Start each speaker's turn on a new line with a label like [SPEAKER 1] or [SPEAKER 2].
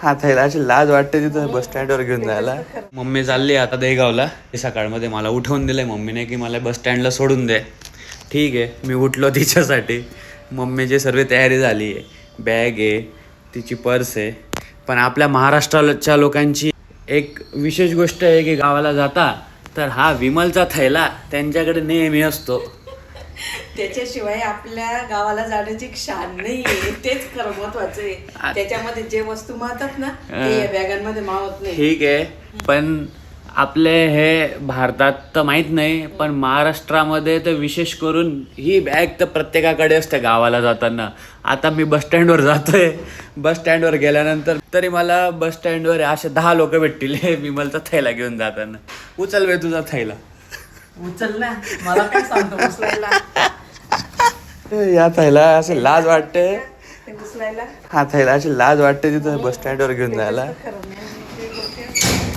[SPEAKER 1] हा थैला अशी लाज वाटते तिथं बस स्टँडवर घेऊन जायला. मम्मी चालली आता देगावला. सकाळमध्ये मला उठवून दिलंय मम्मीने की मला बस स्टँडला सोडून दे. ठीक आहे, मी उठलो तिच्यासाठी. मम्मीची सर्व तयारी झाली आहे. बॅग आहे, तिची पर्स आहे. पण आपल्या महाराष्ट्राच्या लोकांची एक विशेष गोष्ट आहे की गावाला जाता तर हा विमलचा थैला त्यांच्याकडे नेहमी असतो.
[SPEAKER 2] त्याच्याशिवाय आपल्या गावाला जाण्याची शान नाहीये. तेच खरं महत्वाचं आहे. त्याच्यामध्ये जे वस्तू मावतात ना ते या बॅगांमध्ये मावत नाही.
[SPEAKER 1] ठीक आहे, पण आपले हे भारतात तर माहीत नाही, पण महाराष्ट्रामध्ये तर विशेष करून ही बॅग तर प्रत्येकाकडे असते गावाला जाताना. आता मी बस स्टँडवर जातोय. बस स्टँडवर गेल्यानंतर तरी मला बस स्टँडवर असे 10 लोक भेटतील हे विमलचा थैला घेऊन जाताना. उचल वे तुझा थैला.
[SPEAKER 2] उचल ना, मला काय सांगतो उचलायला.
[SPEAKER 1] या थैला असे लाज वाटते.
[SPEAKER 2] ते उचलायला
[SPEAKER 1] हा थैला अशी लाज वाटते तिथं बस स्टँडवर घेऊन जायला.
[SPEAKER 2] खरं नाही.